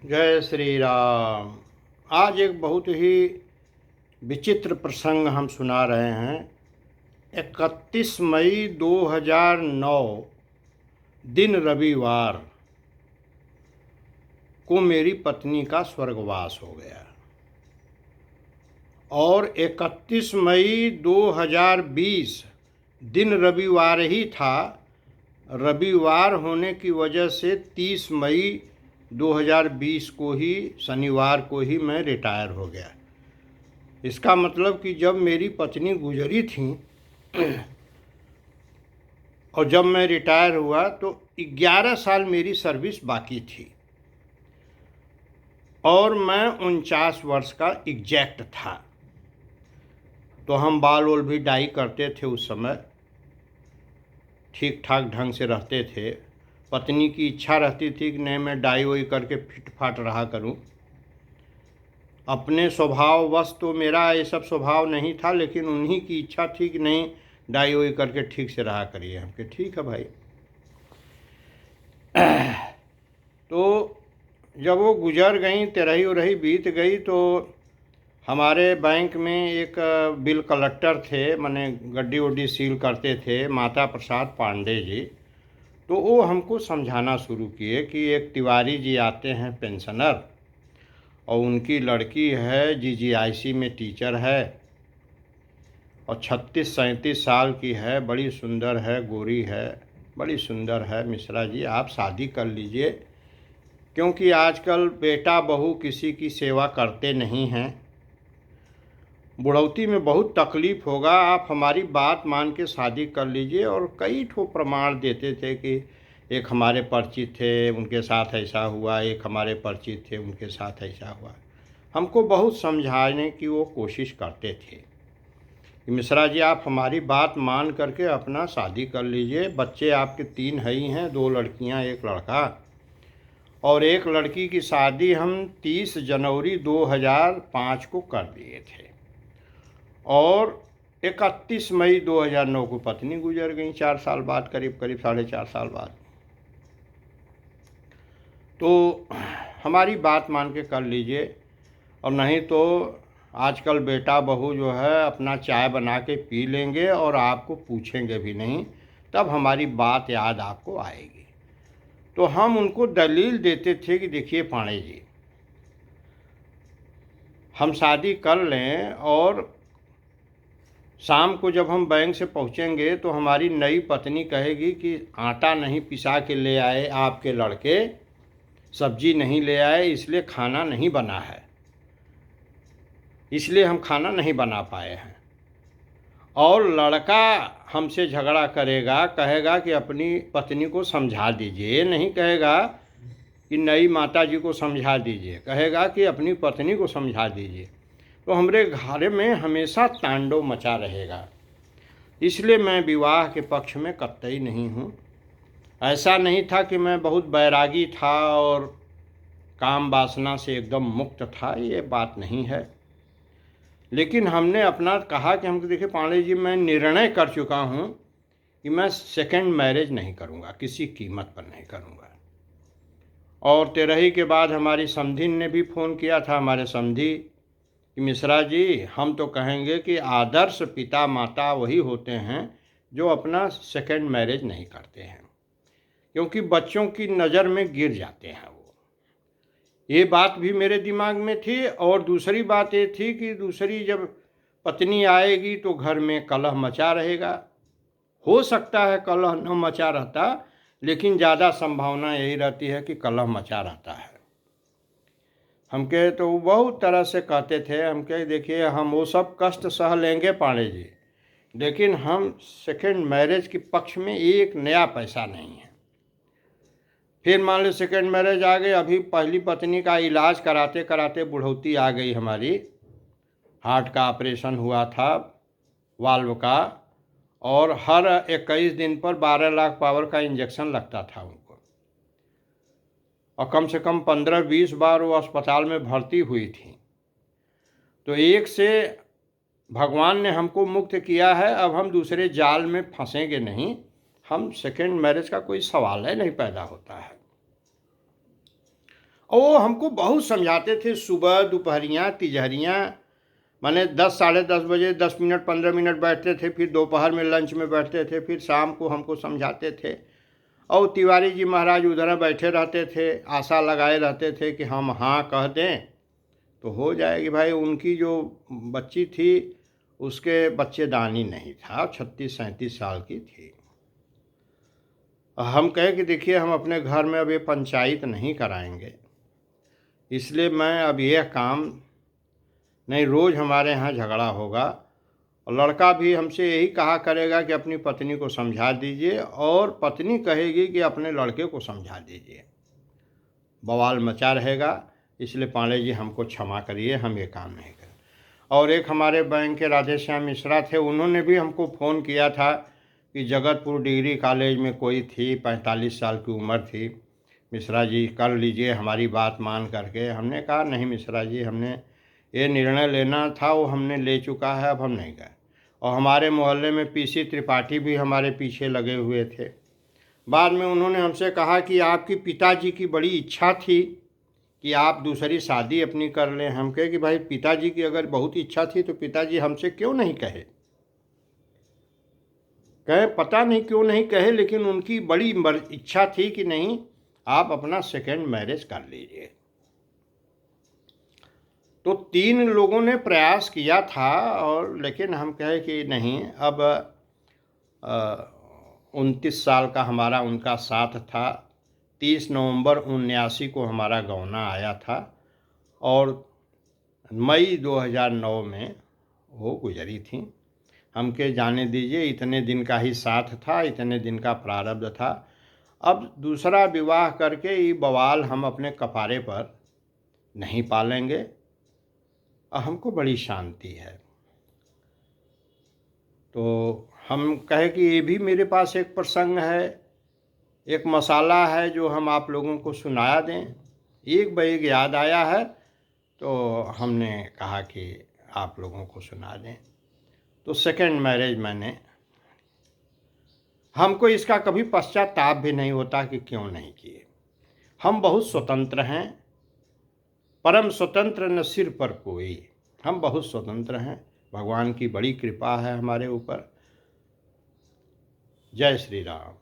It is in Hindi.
जय श्री राम। आज एक बहुत ही विचित्र प्रसंग हम सुना रहे हैं। 31 मई 2009 दिन रविवार को मेरी पत्नी का स्वर्गवास हो गया और 31 मई 2020 दिन रविवार ही था। रविवार होने की वजह से 30 मई 2020 को ही शनिवार को ही मैं रिटायर हो गया। इसका मतलब कि जब मेरी पत्नी गुजरी थी और जब मैं रिटायर हुआ तो 11 साल मेरी सर्विस बाकी थी और मैं 49 वर्ष का एग्जैक्ट था। तो हम बाल वोल भी डाई करते थे, उस समय ठीक ठाक ढंग से रहते थे। पत्नी की इच्छा रहती थी कि नहीं मैं डाई वाई करके फिट फाट रहा करूं। अपने स्वभाववश तो मेरा ये सब स्वभाव नहीं था, लेकिन उन्हीं की इच्छा थी कि नहीं डाई वाई करके ठीक से रहा करिए। हमके ठीक है भाई। तो जब वो गुजर गई, 13 उरही बीत गई, तो हमारे बैंक में एक बिल कलेक्टर थे, माने गड्डी वड्डी सील करते थे, माता प्रसाद पांडे जी। तो वो हमको समझाना शुरू किए कि एक तिवारी जी आते हैं पेंशनर, और उनकी लड़की है जीजीआईसी में टीचर है और 36-37 साल की है, बड़ी सुंदर है, गोरी है, बड़ी सुंदर है। मिश्रा जी आप शादी कर लीजिए, क्योंकि आजकल बेटा बहू किसी की सेवा करते नहीं हैं। बुढ़ौती में बहुत तकलीफ़ होगा, आप हमारी बात मान के शादी कर लीजिए। और कई ठो प्रमाण देते थे कि एक हमारे परिचित थे, उनके साथ ऐसा हुआ, एक हमारे परिचित थे, उनके साथ ऐसा हुआ। हमको बहुत समझाने की वो कोशिश करते थे कि मिश्रा जी आप हमारी बात मान करके अपना शादी कर लीजिए। बच्चे आपके 3 ही हैं, 2 लड़कियां 1 लड़का, और एक लड़की की शादी हम 30 जनवरी 2005 को कर दिए थे और 31 मई 2009 को पत्नी गुजर गई, 4 साल बाद, करीब 4.5 साल बाद। तो हमारी बात मान के कर लीजिए, और नहीं तो आजकल बेटा बहू जो है अपना चाय बना के पी लेंगे और आपको पूछेंगे भी नहीं, तब हमारी बात याद आपको आएगी। तो हम उनको दलील देते थे कि देखिए पांडे जी, हम शादी कर लें और शाम को जब हम बैंक से पहुंचेंगे तो हमारी नई पत्नी कहेगी कि आटा नहीं पिसा के ले आए आपके लड़के, सब्जी नहीं ले आए, इसलिए खाना नहीं बना है, इसलिए हम खाना नहीं बना पाए हैं। और लड़का हमसे झगड़ा करेगा, कहेगा कि अपनी पत्नी को समझा दीजिए, नहीं कहेगा कि नई माता जी को समझा दीजिए, कहेगा कि अपनी पत्नी को समझा दीजिए। तो हमारे घर में हमेशा तांडव मचा रहेगा। इसलिए मैं विवाह के पक्ष में कतई नहीं हूँ। ऐसा नहीं था कि मैं बहुत बैरागी था और काम वासना से एकदम मुक्त था, ये बात नहीं है। लेकिन हमने अपना कहा कि हमको देखिए पांडे जी, मैं निर्णय कर चुका हूँ कि मैं सेकंड मैरिज नहीं करूँगा, किसी कीमत पर नहीं करूँगा। और 13 के बाद हमारी समधिन ने भी फ़ोन किया था, हमारे समधी, कि मिश्रा जी हम तो कहेंगे कि आदर्श पिता माता वही होते हैं जो अपना सेकंड मैरिज नहीं करते हैं, क्योंकि बच्चों की नज़र में गिर जाते हैं वो। ये बात भी मेरे दिमाग में थी। और दूसरी बात ये थी कि दूसरी जब पत्नी आएगी तो घर में कलह मचा रहेगा। हो सकता है कलह न मचा रहता, लेकिन ज़्यादा संभावना यही रहती है कि कलह मचा रहता है। हमके तो बहुत तरह से कहते थे, हमके देखिए हम वो सब कष्ट सह लेंगे पांडे जी, लेकिन हम सेकंड मैरिज के पक्ष में एक नया पैसा नहीं है। फिर मान लो सेकंड मैरिज आ गई, अभी पहली पत्नी का इलाज कराते कराते बुढ़ौती आ गई हमारी, हार्ट का ऑपरेशन हुआ था, वाल्व का, और हर 21 दिन पर 12 लाख पावर का इंजेक्शन लगता था उनको, और कम से कम 15-20 बार वो अस्पताल में भर्ती हुई थी। तो एक से भगवान ने हमको मुक्त किया है, अब हम दूसरे जाल में फंसेंगे नहीं। हम सेकंड मैरिज का कोई सवाल है नहीं पैदा होता है। और वो हमको बहुत समझाते थे, सुबह दोपहरियाँ तिजहरियाँ, माने 10 साढ़े 10 बजे 10 मिनट 15 मिनट बैठते थे, फिर दोपहर में लंच में बैठते थे, फिर शाम को हमको समझाते थे। और तिवारी जी महाराज उधर बैठे रहते थे, आशा लगाए रहते थे कि हम हाँ कह दें तो हो जाएगी। भाई उनकी जो बच्ची थी उसके बच्चेदानी नहीं था, 36-37 साल की थी। हम कहे कि देखिए हम अपने घर में अब ये पंचायत नहीं कराएंगे, इसलिए मैं अब यह काम नहीं, रोज़ हमारे यहाँ झगड़ा होगा और लड़का भी हमसे यही कहा करेगा कि अपनी पत्नी को समझा दीजिए, और पत्नी कहेगी कि अपने लड़के को समझा दीजिए। बवाल मचा रहेगा, इसलिए पांडे जी हमको क्षमा करिए, हम ये काम नहीं करें। और एक हमारे बैंक के राधेश्याम मिश्रा थे, उन्होंने भी हमको फ़ोन किया था कि जगतपुर डिग्री कॉलेज में कोई थी, 45 साल की उम्र थी, मिश्रा जी कर लीजिए हमारी बात मान करके। हमने कहा नहीं मिश्रा जी, हमने ये निर्णय लेना था वो हमने ले चुका है, अब हम नहीं गए। और हमारे मोहल्ले में पीसी त्रिपाठी भी हमारे पीछे लगे हुए थे। बाद में उन्होंने हमसे कहा कि आपकी पिताजी की बड़ी इच्छा थी कि आप दूसरी शादी अपनी कर लें। हम कहे कि भाई पिताजी की अगर बहुत इच्छा थी तो पिताजी हमसे क्यों नहीं कहे? कहे पता नहीं क्यों नहीं कहे, लेकिन उनकी बड़ी इच्छा थी कि नहीं आप अपना सेकेंड मैरिज कर लीजिए। तो 3 लोगों ने प्रयास किया था, और लेकिन हम कहे कि नहीं, अब 29 साल का हमारा उनका साथ था। 30 नवंबर 79 को हमारा गौना आया था और मई 2009 में वो गुजरी थी। हमके जाने दीजिए, इतने दिन का ही साथ था, इतने दिन का प्रारब्ध था। अब दूसरा विवाह करके ये बवाल हम अपने कपारे पर नहीं पालेंगे। हमको बड़ी शांति है। तो हम कहे कि ये भी मेरे पास एक प्रसंग है, एक मसाला है जो हम आप लोगों को सुनाया दें। एक बैग याद आया है तो हमने कहा कि आप लोगों को सुना दें। तो सेकंड मैरिज मैंने, हमको इसका कभी पश्चाताप भी नहीं होता कि क्यों नहीं किए। हम बहुत स्वतंत्र हैं, परम स्वतंत्र न सिर पर कोई। हम बहुत स्वतंत्र हैं, भगवान की बड़ी कृपा है हमारे ऊपर। जय श्री राम।